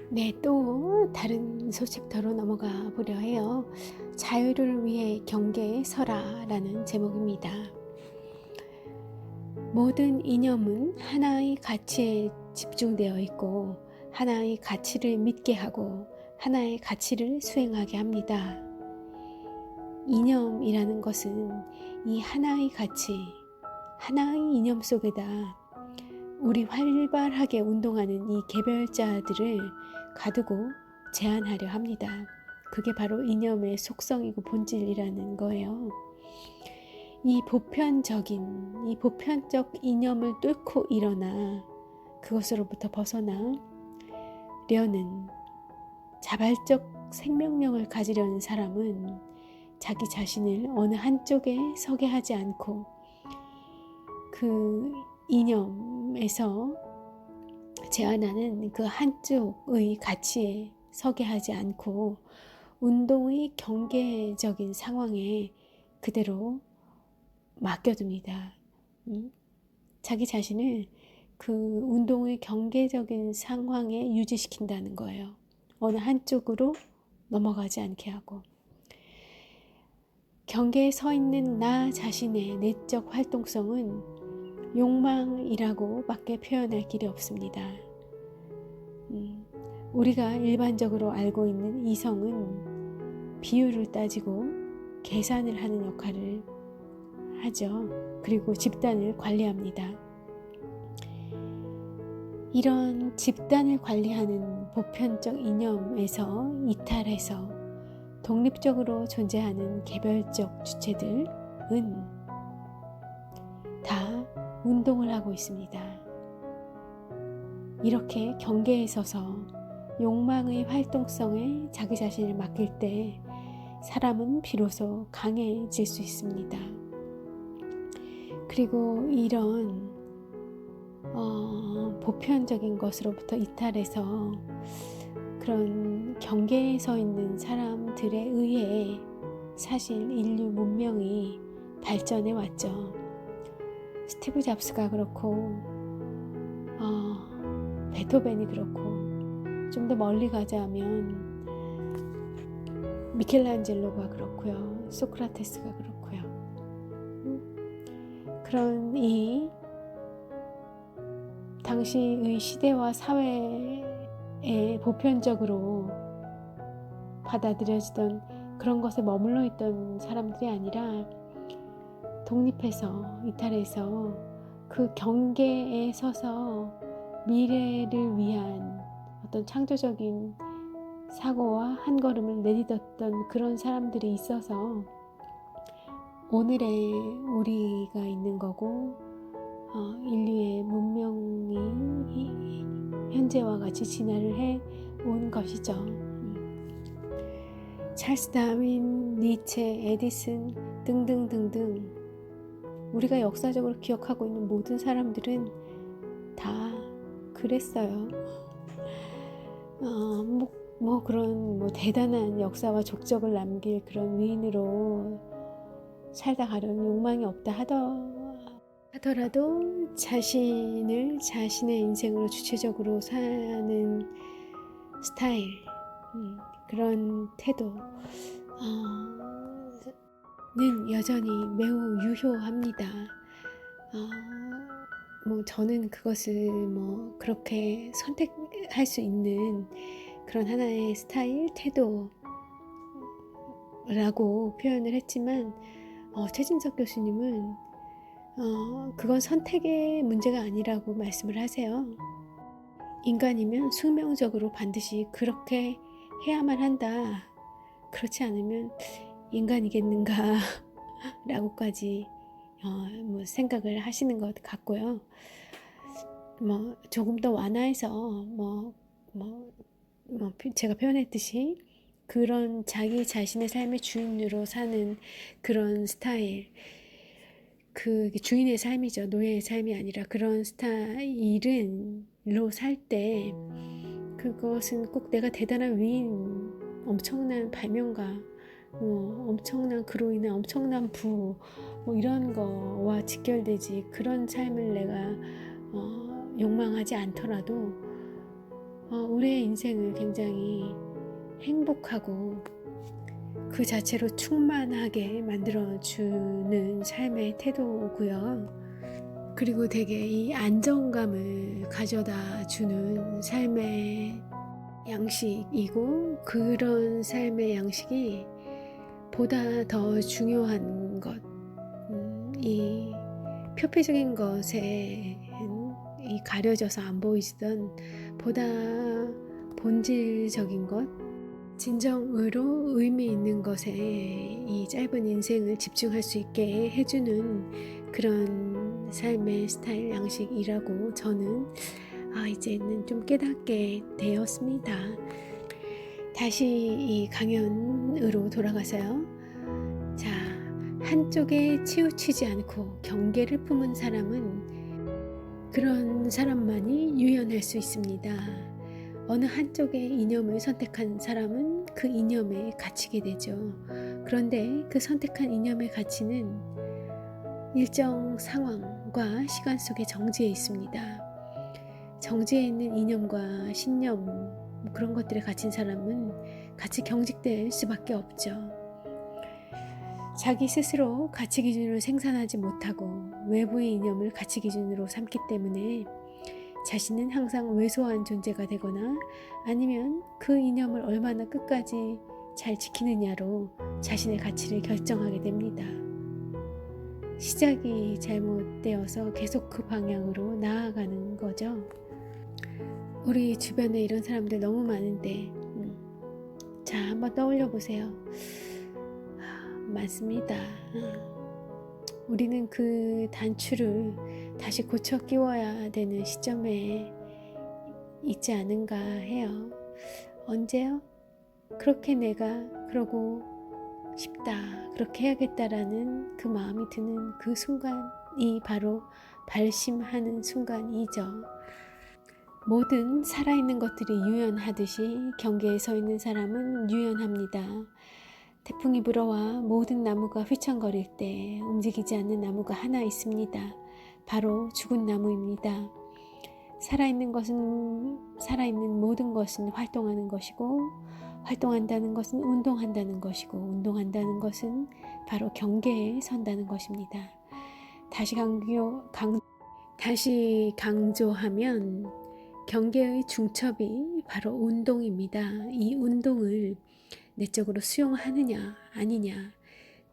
네, 또 다른 소식터로 넘어가 보려 해요. 자유를 위해 경계에 서라 라는 제목입니다. 모든 이념은 하나의 가치에 집중되어 있고 하나의 가치를 믿게 하고 하나의 가치를 수행하게 합니다. 이념이라는 것은 이 하나의 가치, 하나의 이념 속에다 우리 활발하게 운동하는 이 개별자들을 가두고 제한하려 합니다. 그게 바로 이념의 속성이고 본질이라는 거예요. 이 보편적 이념을 뚫고 일어나 그것으로부터 벗어나 려는 자발적 생명력을 가지려는 사람은 자기 자신을 어느 한쪽에 서게 하지 않고 그 이념에서 제안하는 그 한쪽의 가치에 서게 하지 않고 운동의 경계적인 상황에 그대로 맡겨둡니다. 자기 자신을 그 운동의 경계적인 상황에 유지시킨다는 거예요. 어느 한쪽으로 넘어가지 않게 하고 경계에 서 있는 나 자신의 내적 활동성은 욕망이라고 밖에 표현할 길이 없습니다. 우리가 일반적으로 알고 있는 이성은 비율을 따지고 계산을 하는 역할을 하죠. 그리고 집단을 관리합니다. 이런 집단을 관리하는 보편적 이념에서 이탈해서 독립적으로 존재하는 개별적 주체들은 다 운동을 하고 있습니다. 이렇게 경계에 서서 욕망의 활동성에 자기 자신을 맡길 때 사람은 비로소 강해질 수 있습니다. 그리고 이런 보편적인 것으로부터 이탈해서 그런 경계에 서 있는 사람들에 의해 사실 인류 문명이 발전해 왔죠. 스티브 잡스가 그렇고 베토벤이 그렇고 좀 더 멀리 가자면 미켈란젤로가 그렇고요. 소크라테스가 그렇고요. 그런 이 당시의 시대와 사회에 보편적으로 받아들여지던 그런 것에 머물러 있던 사람들이 아니라 독립해서 이탈해서 그 경계에 서서 미래를 위한 어떤 창조적인 사고와 한 걸음을 내딛었던 그런 사람들이 있어서 오늘의 우리가 있는 거고 인류의 문명이 현재와 같이 진화를 해온 것이죠. 찰스 다윈, 니체, 에디슨 등등등등 우리가 역사적으로 기억하고 있는 모든 사람들은 다 그랬어요. 그런 대단한 역사와 족적을 남길 그런 위인으로 살다 가려는 욕망이 없다 하더라도 자신을 자신의 인생으로 주체적으로 사는 스타일, 그런 태도는 여전히 매우 유효합니다. 저는 그것을 그렇게 선택할 수 있는 그런 하나의 스타일, 태도라고 표현을 했지만 최진석 교수님은 그건 선택의 문제가 아니라고 말씀을 하세요. 인간이면 숙명적으로 반드시 그렇게 해야만 한다. 그렇지 않으면 인간이겠는가 라고까지 생각을 하시는 것 같고요. 조금 더 완화해서 제가 표현했듯이 그런 자기 자신의 삶의 주인으로 사는 그런 스타일, 그 주인의 삶이죠. 노예의 삶이 아니라 그런 스타일로 살 때 그것은 꼭 내가 대단한 위인, 엄청난 발명가, 엄청난 그로 인한 엄청난 부 이런 거와 직결되지 그런 삶을 내가 욕망하지 않더라도 우리의 인생을 굉장히 행복하고 그 자체로 충만하게 만들어주는 삶의 태도고요. 그리고 되게 이 안정감을 가져다 주는 삶의 양식이고 그런 삶의 양식이 보다 더 중요한 것, 이 표피적인 것에 이 가려져서 안 보이시던 보다 본질적인 것, 진정으로 의미 있는 것에 이 짧은 인생을 집중할 수 있게 해주는 그런 삶의 스타일 양식이라고 저는 이제는 좀 깨닫게 되었습니다. 다시 이 강연으로 돌아가서요. 자, 한쪽에 치우치지 않고 경계를 품은 사람은 그런 사람만이 유연할 수 있습니다. 어느 한쪽의 이념을 선택한 사람은 그 이념에 갇히게 되죠. 그런데 그 선택한 이념의 가치는 일정 상황과 시간 속에 정지해 있습니다. 정지해 있는 이념과 신념, 그런 것들에 갇힌 사람은 같이 경직될 수밖에 없죠. 자기 스스로 가치 기준으로 생산하지 못하고 외부의 이념을 가치 기준으로 삼기 때문에 자신은 항상 왜소한 존재가 되거나 아니면 그 이념을 얼마나 끝까지 잘 지키느냐로 자신의 가치를 결정하게 됩니다. 시작이 잘못되어서 계속 그 방향으로 나아가는 거죠. 우리 주변에 이런 사람들 너무 많은데 자, 한번 떠올려 보세요. 많습니다. 우리는 그 단추를 다시 고쳐 끼워야 되는 시점에 있지 않은가 해요. 언제요? 그렇게 내가 그러고 싶다, 그렇게 해야겠다라는 그 마음이 드는 그 순간이 바로 발심하는 순간이죠. 모든 살아있는 것들이 유연하듯이 경계에 서 있는 사람은 유연합니다. 태풍이 불어와 모든 나무가 휘청거릴 때 움직이지 않는 나무가 하나 있습니다. 바로 죽은 나무입니다. 살아있는 모든 것은 활동하는 것이고, 활동한다는 것은 운동한다는 것이고, 운동한다는 것은 바로 경계에 선다는 것입니다. 다시 강조하면 경계의 중첩이 바로 운동입니다. 이 운동을 내적으로 수용하느냐 아니냐,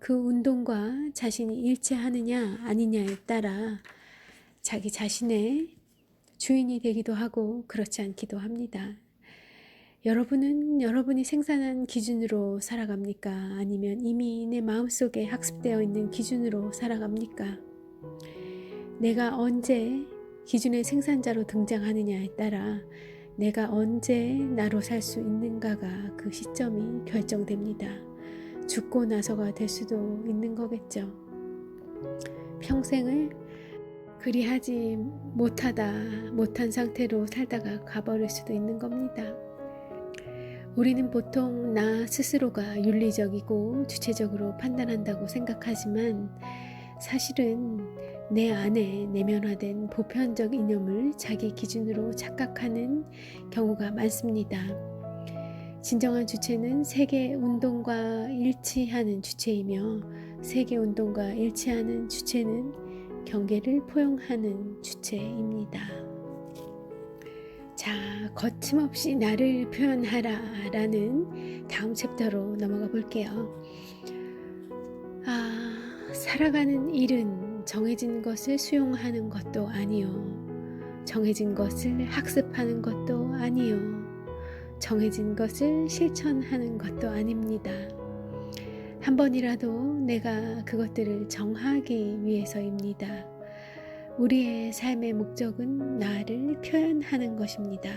그 운동과 자신이 일치하느냐 아니냐에 따라 자기 자신의 주인이 되기도 하고 그렇지 않기도 합니다. 여러분은 여러분이 생산한 기준으로 살아갑니까? 아니면 이미 내 마음속에 학습되어 있는 기준으로 살아갑니까? 내가 언제 기준의 생산자로 등장하느냐에 따라 내가 언제 나로 살 수 있는가가 그 시점이 결정됩니다. 죽고 나서가 될 수도 있는 거겠죠. 평생을 그리하지 못한 상태로 살다가 가버릴 수도 있는 겁니다. 우리는 보통 나 스스로가 윤리적이고 주체적으로 판단한다고 생각하지만 사실은 내 안에 내면화된 보편적 이념을 자기 기준으로 착각하는 경우가 많습니다. 진정한 주체는 세계 운동과 일치하는 주체이며 세계 운동과 일치하는 주체는 경계를 포용하는 주체입니다. 자, 거침없이 나를 표현하라 라는 다음 챕터로 넘어가 볼게요. 살아가는 일은 정해진 것을 수용하는 것도 아니요, 정해진 것을 학습하는 것도 아니요, 정해진 것을 실천하는 것도 아닙니다. 한 번이라도 내가 그것들을 정하기 위해서입니다. 우리의 삶의 목적은 나를 표현하는 것입니다.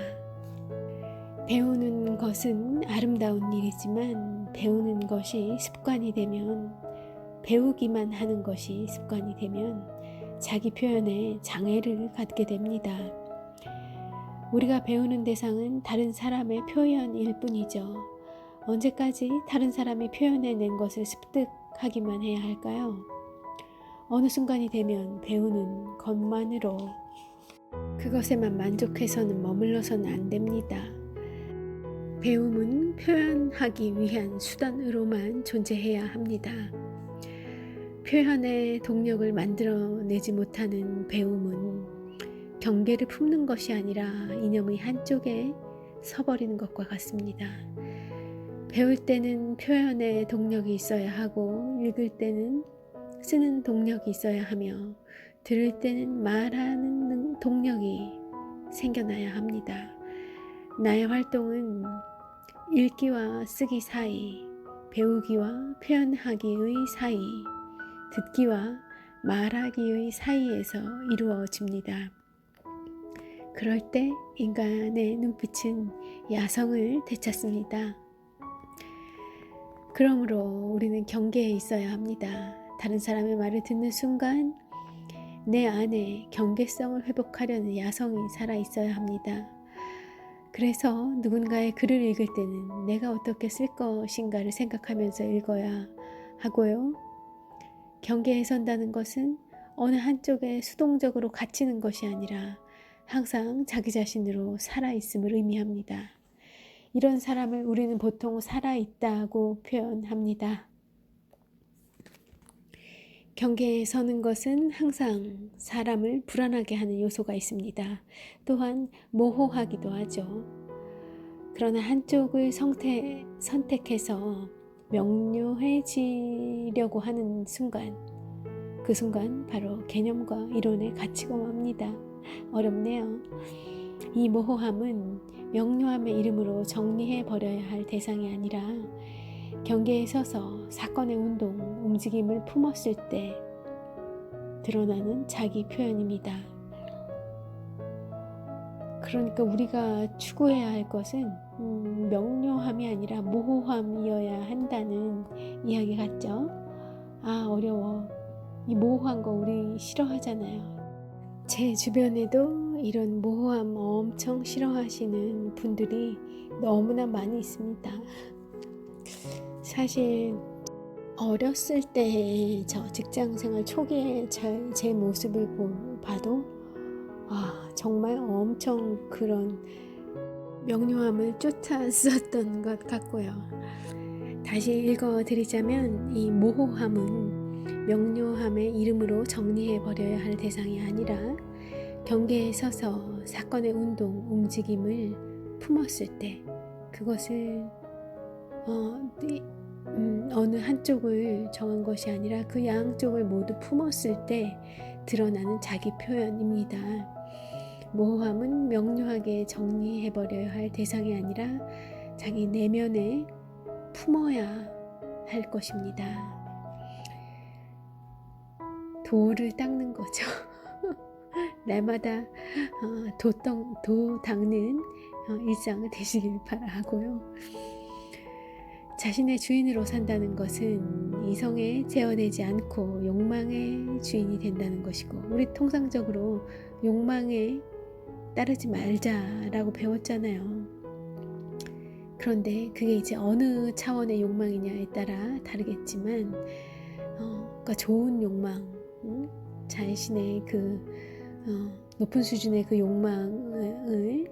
배우는 것은 아름다운 일이지만 배우는 것이 습관이 되면, 배우기만 하는 것이 습관이 되면 자기 표현에 장애를 갖게 됩니다. 우리가 배우는 대상은 다른 사람의 표현일 뿐이죠. 언제까지 다른 사람이 표현해낸 것을 습득하기만 해야 할까요? 어느 순간이 되면 배우는 것만으로 그것에만 만족해서는 머물러서는 안 됩니다. 배움은 표현하기 위한 수단으로만 존재해야 합니다. 표현의 동력을 만들어내지 못하는 배움은 경계를 품는 것이 아니라 이념의 한쪽에 서버리는 것과 같습니다. 배울 때는 표현의 동력이 있어야 하고, 읽을 때는 쓰는 동력이 있어야 하며, 들을 때는 말하는 동력이 생겨나야 합니다. 나의 활동은 읽기와 쓰기 사이, 배우기와 표현하기의 사이, 듣기와 말하기의 사이에서 이루어집니다. 그럴 때 인간의 눈빛은 야성을 되찾습니다. 그러므로 우리는 경계에 있어야 합니다. 다른 사람의 말을 듣는 순간 내 안에 경계성을 회복하려는 야성이 살아있어야 합니다. 그래서 누군가의 글을 읽을 때는 내가 어떻게 쓸 것인가를 생각하면서 읽어야 하고요. 경계에 선다는 것은 어느 한쪽에 수동적으로 갇히는 것이 아니라 항상 자기 자신으로 살아있음을 의미합니다. 이런 사람을 우리는 보통 살아있다고 표현합니다. 경계에 서는 것은 항상 사람을 불안하게 하는 요소가 있습니다. 또한 모호하기도 하죠. 그러나 한쪽을 선택해서 명료해지려고 하는 순간, 그 순간 바로 개념과 이론에 갇히고 맙니다. 어렵네요. 이 모호함은 명료함의 이름으로 정리해 버려야 할 대상이 아니라 경계에 서서 사건의 운동, 움직임을 품었을 때 드러나는 자기 표현입니다. 그러니까 우리가 추구해야 할 것은 명료함이 아니라 모호함이어야 한다는 이야기 같죠? 아, 어려워. 이 모호한 거 우리 싫어하잖아요. 제 주변에도 이런 모호함 엄청 싫어하시는 분들이 너무나 많이 있습니다. 사실 어렸을 때 저 직장생활 초기에 제 모습을 봐도 정말 엄청 그런 명료함을 쫓았었던 것 같고요. 다시 읽어드리자면 이 모호함은 명료함의 이름으로 정리해 버려야 할 대상이 아니라 경계에 서서 사건의 운동, 움직임을 품었을 때 그것을 어느 한쪽을 정한 것이 아니라 그 양쪽을 모두 품었을 때 드러나는 자기 표현입니다. 모호함은 명료하게 정리해버려야 할 대상이 아니라 자기 내면에 품어야 할 것입니다. 도를 닦는 거죠. 날마다 도 닦는 일상을 되시길 바라고요. 자신의 주인으로 산다는 것은 이성에 제어되지 않고 욕망의 주인이 된다는 것이고, 우리 통상적으로 욕망에 따르지 말자라고 배웠잖아요. 그런데 그게 이제 어느 차원의 욕망이냐에 따라 다르겠지만 그러니까 좋은 욕망, 자신의 그 높은 수준의 그 욕망을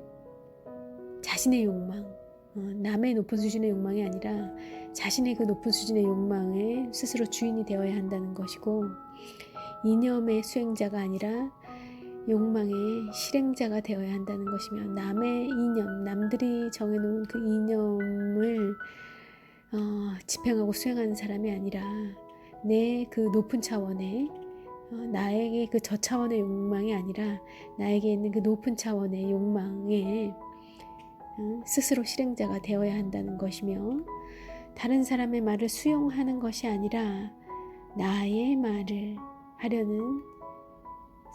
자신의 욕망, 남의 높은 수준의 욕망이 아니라 자신의 그 높은 수준의 욕망에 스스로 주인이 되어야 한다는 것이고, 이념의 수행자가 아니라 욕망의 실행자가 되어야 한다는 것이며, 남의 이념, 남들이 정해놓은 그 이념을 집행하고 수행하는 사람이 아니라 내 그 높은 차원의 나에게 그 저차원의 욕망이 아니라 나에게 있는 그 높은 차원의 욕망에 스스로 실행자가 되어야 한다는 것이며, 다른 사람의 말을 수용하는 것이 아니라 나의 말을 하려는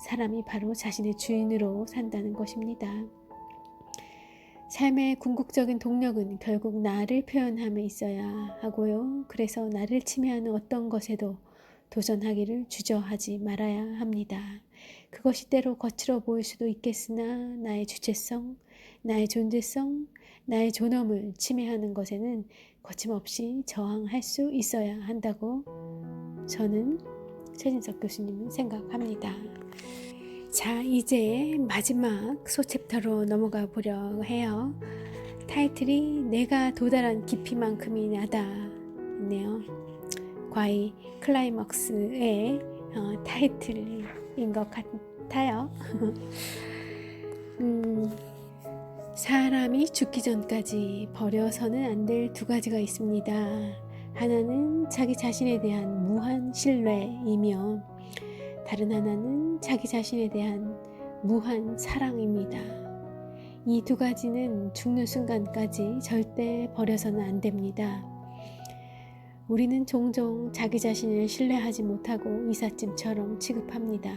사람이 바로 자신의 주인으로 산다는 것입니다. 삶의 궁극적인 동력은 결국 나를 표현함에 있어야 하고요. 그래서 나를 침해하는 어떤 것에도 도전하기를 주저하지 말아야 합니다. 그것이 때로 거칠어 보일 수도 있겠으나 나의 주체성, 나의 존재성, 나의 존엄을 침해하는 것에는 거침없이 저항할 수 있어야 한다고 저는 최진석 교수님은 생각합니다. 자, 이제 마지막 소챕터로 넘어가 보려 해요. 타이틀이 내가 도달한 깊이만큼이 나다네요. 과히 클라이막스의 타이틀인 것 같아요. 사람이 죽기 전까지 버려서는 안 될 두 가지가 있습니다. 하나는 자기 자신에 대한 무한 신뢰이며, 다른 하나는 자기 자신에 대한 무한 사랑입니다. 이 두 가지는 죽는 순간까지 절대 버려서는 안 됩니다. 우리는 종종 자기 자신을 신뢰하지 못하고 이삿짐처럼 취급합니다.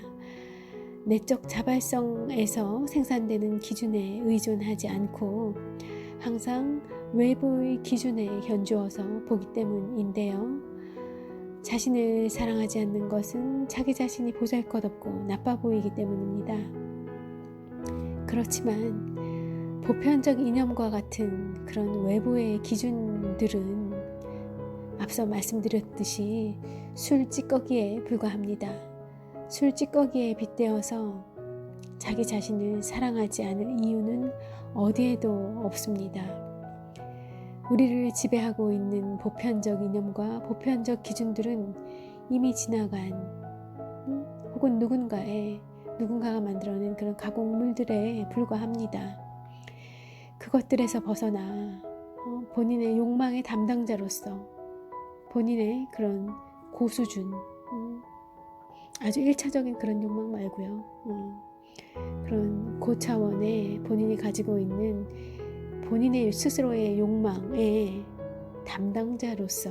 내적 자발성에서 생산되는 기준에 의존하지 않고 항상 외부의 기준에 견주어서 보기 때문인데요. 자신을 사랑하지 않는 것은 자기 자신이 보잘것없고 나빠 보이기 때문입니다. 그렇지만 보편적 이념과 같은 그런 외부의 기준들은 앞서 말씀드렸듯이 술 찌꺼기에 불과합니다. 술 찌꺼기에 빗대어서 자기 자신을 사랑하지 않을 이유는 어디에도 없습니다. 우리를 지배하고 있는 보편적 이념과 보편적 기준들은 이미 지나간 혹은 누군가가 만들어낸 그런 가공물들에 불과합니다. 그것들에서 벗어나 본인의 욕망의 담당자로서 본인의 그런 고수준, 아주 1차적인 그런 욕망 말고요. 그런 고차원의 본인이 가지고 있는 본인의 스스로의 욕망의 담당자로서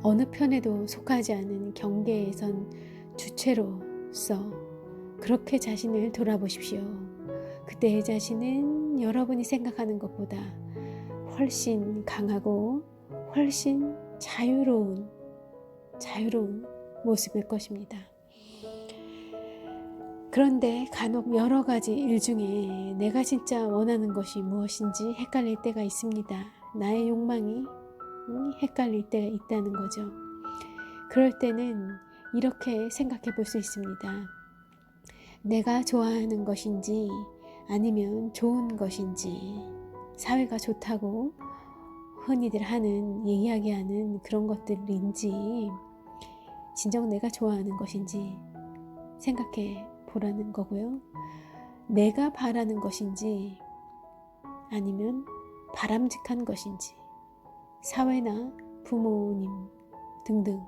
어느 편에도 속하지 않은 경계에 선 주체로서 그렇게 자신을 돌아보십시오. 그때의 자신은 여러분이 생각하는 것보다 훨씬 강하고 훨씬 자유로운 모습일 것입니다. 그런데 간혹 여러 가지 일 중에 내가 진짜 원하는 것이 무엇인지 헷갈릴 때가 있습니다. 나의 욕망이 헷갈릴 때가 있다는 거죠. 그럴 때는 이렇게 생각해 볼 수 있습니다. 내가 좋아하는 것인지 아니면 좋은 것인지, 사회가 좋다고 흔히들 이야기하는 그런 것들인지 진정 내가 좋아하는 것인지 생각해 보라는 거고요. 내가 바라는 것인지 아니면 바람직한 것인지, 사회나 부모님 등등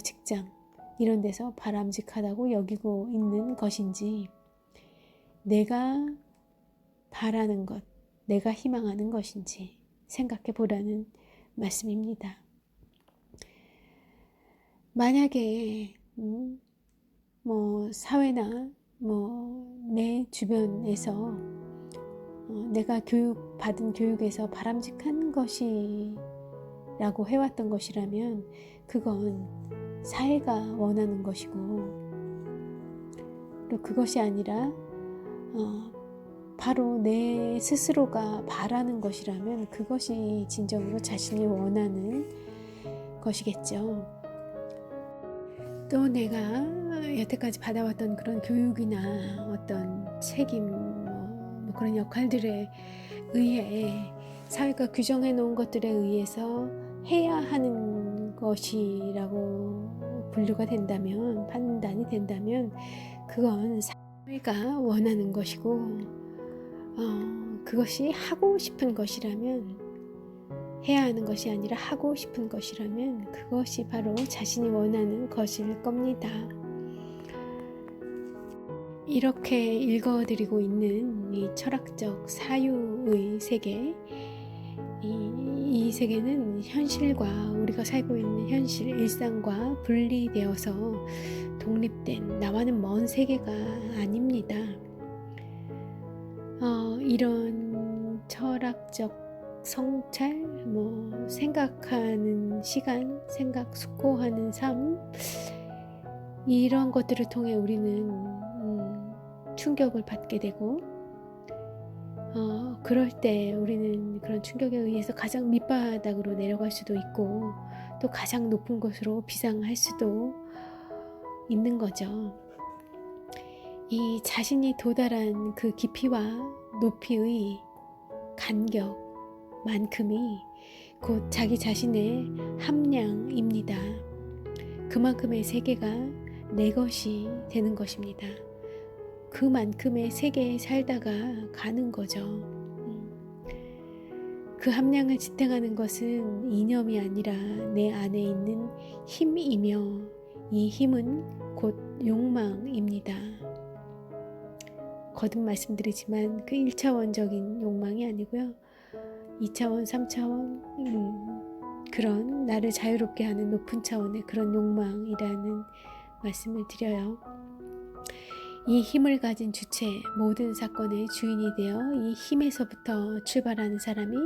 직장 이런 데서 바람직하다고 여기고 있는 것인지, 내가 바라는 것, 내가 희망하는 것인지 생각해 보라는 말씀입니다. 만약에 사회나 내 주변에서 내가 받은 교육에서 바람직한 것이라고 해왔던 것이라면 그건 사회가 원하는 것이고, 또 그것이 아니라 바로 내 스스로가 바라는 것이라면 그것이 진정으로 자신이 원하는 것이겠죠. 또 내가 여태까지 받아왔던 그런 교육이나 어떤 책임 그런 역할들에 의해 사회가 규정해 놓은 것들에 의해서 해야 하는 것이라고 분류가 된다면, 판단이 된다면 그건 사회가 원하는 것이고, 그것이 하고 싶은 것이라면, 해야 하는 것이 아니라 하고 싶은 것이라면 그것이 바로 자신이 원하는 것일 겁니다. 이렇게 읽어드리고 있는 이 철학적 사유의 세계, 이 세계는 현실과 우리가 살고 있는 현실, 일상과 분리되어서 독립된 나와는 먼 세계가 아닙니다. 이런 철학적 성찰, 생각하는 시간, 생각 숙고하는 삶, 이런 것들을 통해 우리는 충격을 받게 되고, 그럴 때 우리는 그런 충격에 의해서 가장 밑바닥으로 내려갈 수도 있고, 또 가장 높은 곳으로 비상할 수도 있는 거죠. 이 자신이 도달한 그 깊이와 높이의 간격만큼이 곧 자기 자신의 함량입니다. 그만큼의 세계가 내 것이 되는 것입니다. 그만큼의 세계에 살다가 가는 거죠. 그 함량을 지탱하는 것은 이념이 아니라 내 안에 있는 힘이며, 이 힘은 곧 욕망입니다. 거듭 말씀드리지만 그 1차원적인 욕망이 아니고요. 2차원, 3차원 그런 나를 자유롭게 하는 높은 차원의 그런 욕망이라는 말씀을 드려요. 이 힘을 가진 주체, 모든 사건의 주인이 되어 이 힘에서부터 출발하는 사람이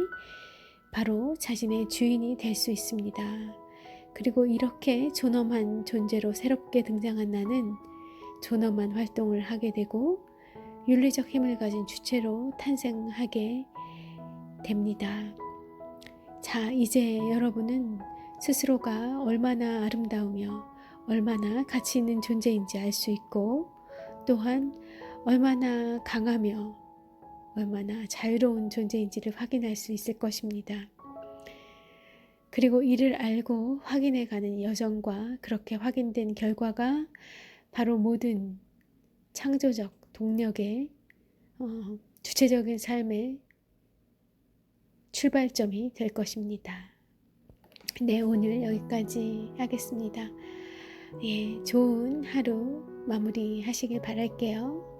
바로 자신의 주인이 될 수 있습니다. 그리고 이렇게 존엄한 존재로 새롭게 등장한 나는 존엄한 활동을 하게 되고 윤리적 힘을 가진 주체로 탄생하게 됩니다. 자, 이제 여러분은 스스로가 얼마나 아름다우며 얼마나 가치 있는 존재인지 알 수 있고 또한 얼마나 강하며 얼마나 자유로운 존재인지를 확인할 수 있을 것입니다. 그리고 이를 알고 확인해가는 여정과 그렇게 확인된 결과가 바로 모든 창조적 동력의 주체적인 삶의 출발점이 될 것입니다. 네, 오늘 여기까지 하겠습니다. 예, 좋은 하루 마무리 하시길 바랄게요.